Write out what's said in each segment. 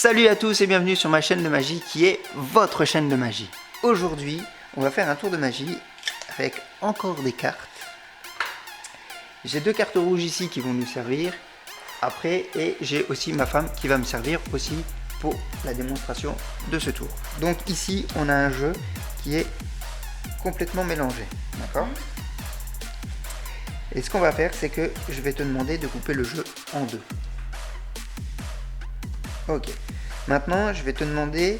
Salut à tous et bienvenue sur ma chaîne de magie qui est votre chaîne de magie. Aujourd'hui, on va faire un tour de magie avec encore des cartes. J'ai deux cartes rouges ici qui vont nous servir après et j'ai aussi ma femme qui va me servir aussi pour la démonstration de ce tour. Donc ici, on a un jeu qui est complètement mélangé, d'accord? Et ce qu'on va faire, c'est que je vais te demander de couper le jeu en deux. Ok. Maintenant, je vais te demander,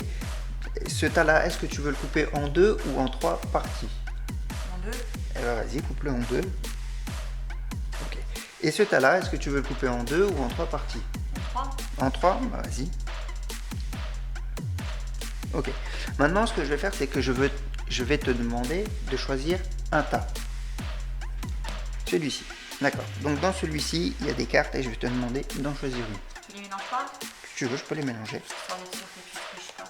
ce tas-là, est-ce que tu veux le couper en deux ou en trois parties? En deux. Eh ben vas-y, coupe-le en deux. Ok. Et ce tas-là, est-ce que tu veux le couper en deux ou en trois parties? En trois. En trois? Bah vas-y. Ok. Maintenant, ce que je vais faire, c'est que je vais te demander de choisir un tas. Celui-ci. D'accord. Donc dans celui-ci, il y a des cartes et je vais te demander d'en choisir une. Tu les mélanges pas? Si tu veux, je peux les mélanger. Pour être sûr que tu triches pas.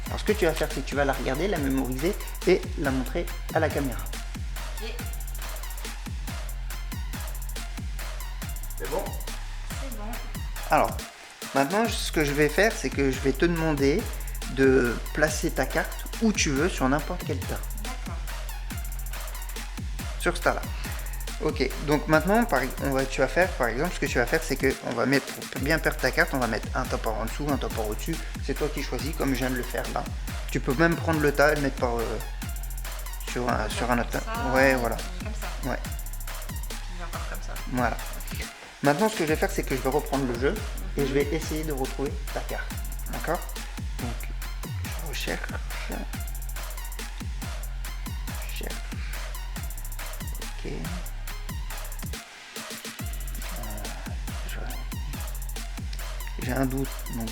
Alors ce que tu vas faire, c'est que tu vas la regarder, la mémoriser et la montrer à la caméra. Ok. C'est bon? C'est bon. Alors, maintenant, ce que je vais faire, c'est que je vais te demander de placer ta carte où tu veux sur n'importe quel tas. D'accord. Sur ce tas-là. Ok, donc maintenant, tu vas faire, par exemple, ce que tu vas faire, c'est que on va mettre, pour bien perdre ta carte, on va mettre un tas par en dessous, un tas par au-dessus. C'est toi qui choisis, comme je viens de le faire là. Tu peux même prendre le tas et le mettre par sur un autre tas. Ouais, voilà. Comme ça. Ouais, Puis encore comme ça. voilà. Maintenant, ce que je vais faire, c'est que je vais reprendre le jeu et je vais essayer de retrouver ta carte. D'accord? Donc, je recherche. Ok. J'ai un doute, donc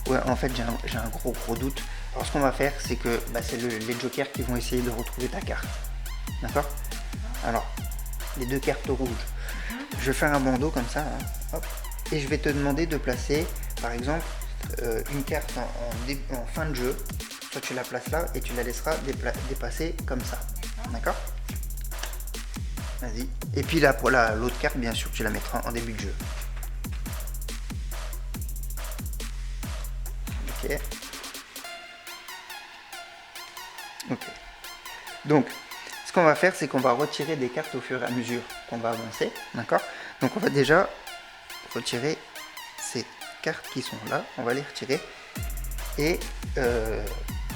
ouais, en fait j'ai un gros doute. Alors ce qu'on va faire, c'est que c'est les jokers qui vont essayer de retrouver ta carte. D'accord? Alors, les deux cartes rouges. Je vais faire un bandeau comme ça, hein, hop, et je vais te demander de placer, par exemple, une carte en fin de jeu. Toi tu la places là et tu la laisseras dépasser comme ça. D'accord? Vas-y. Et puis là, pour l'autre carte, bien sûr, tu la mettras en début de jeu. Ok. Ok. Donc, ce qu'on va faire, c'est qu'on va retirer des cartes au fur et à mesure qu'on va avancer. D'accord? Donc, on va déjà retirer ces cartes qui sont là. On va les retirer. Et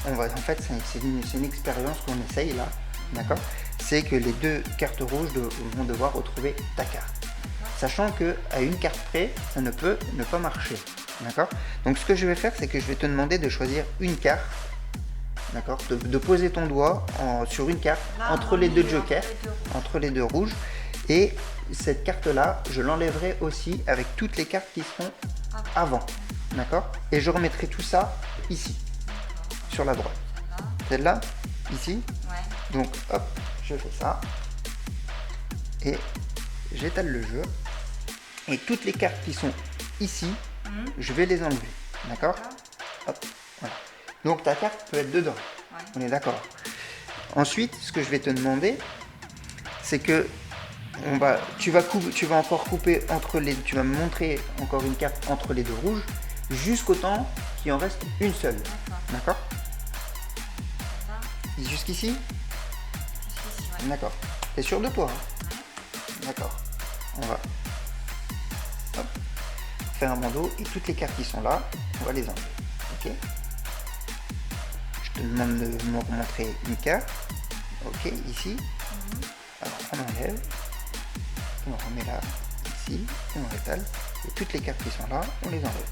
on va, en fait, c'est une expérience qu'on essaye là. D'accord? C'est que les deux cartes rouges vont devoir retrouver ta carte. Sachant que à une carte près, ça ne peut ne pas marcher. D'accord? Donc ce que je vais faire, c'est que je vais te demander de choisir une carte. D'accord? De poser ton doigt sur une carte Là, entre les deux jokers, entre les deux rouges. Et cette carte-là, je l'enlèverai aussi avec toutes les cartes qui seront avant. D'accord? Et je remettrai tout ça ici, sur la droite. Celle-là, ici. Ouais. Donc hop, je fais ça et j'étale le jeu et toutes les cartes qui sont ici, je vais les enlever, d'accord? Hop, voilà. Donc ta carte peut être dedans, Ouais. on est d'accord. Ensuite, ce que je vais te demander, c'est que tu vas encore couper tu vas me montrer encore une carte entre les deux rouges jusqu'au temps qu'il en reste une seule, d'accord? Jusqu'ici? Jusqu'ici, ouais. D'accord. T'es sûr de toi, hein? D'accord. On va faire un bandeau et toutes les cartes qui sont là, on va les enlever. Ok? Je te demande de me remontrer une carte. Ok, ici. Alors on enlève. On remet là, ici, et on rétale. Et toutes les cartes qui sont là, on les enlève.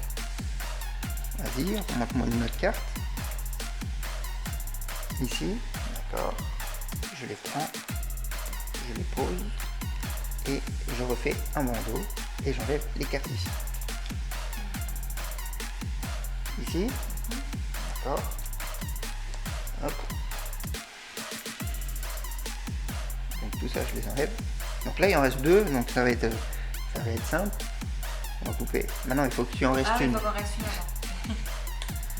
Vas-y, remonte-moi une autre carte. Ici, d'accord. Je les prends, je les pose et je refais un bandeau et j'enlève les cartes ici. Ici, d'accord. Hop. Donc tout ça, je les enlève. Donc là, il en reste deux, donc ça va être simple. On va couper. Maintenant, il faut qu'il en reste Ah oui, une. il faut qu'on reste une avant.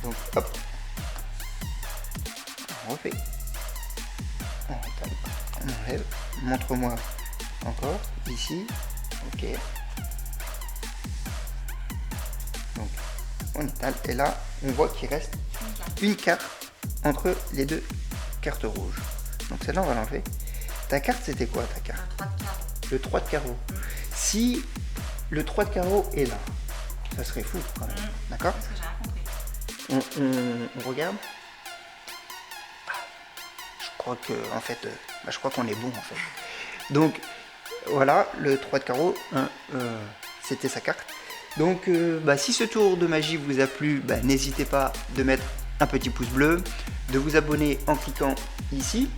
Donc hop. on refait. On étale, on enlève. Montre-moi encore, ici. Ok. Donc, on étale. Et là, on voit qu'il reste une carte entre les deux cartes rouges. Donc celle-là, on va l'enlever. Ta carte, c'était quoi ta carte? Un 3 de carreau. Le 3 de carreau. Si le 3 de carreau est là, ça serait fou quand même. D'accord? Parce que j'ai rien compris. On regarde. Je crois que en fait, je crois qu'on est bon en fait. Donc voilà, le 3 de carreau, c'était sa carte. Donc si ce tour de magie vous a plu, n'hésitez pas de mettre un petit pouce bleu, de vous abonner en cliquant ici,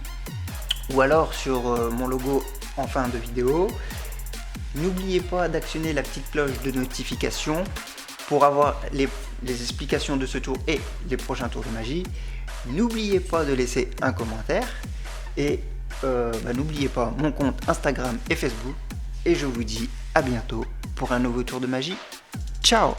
ou alors sur mon logo en fin de vidéo. N'oubliez pas d'actionner la petite cloche de notification pour avoir les explications de ce tour et les prochains tours de magie. N'oubliez pas de laisser un commentaire et n'oubliez pas mon compte Instagram et Facebook. Et je vous dis à bientôt pour un nouveau tour de magie. Ciao!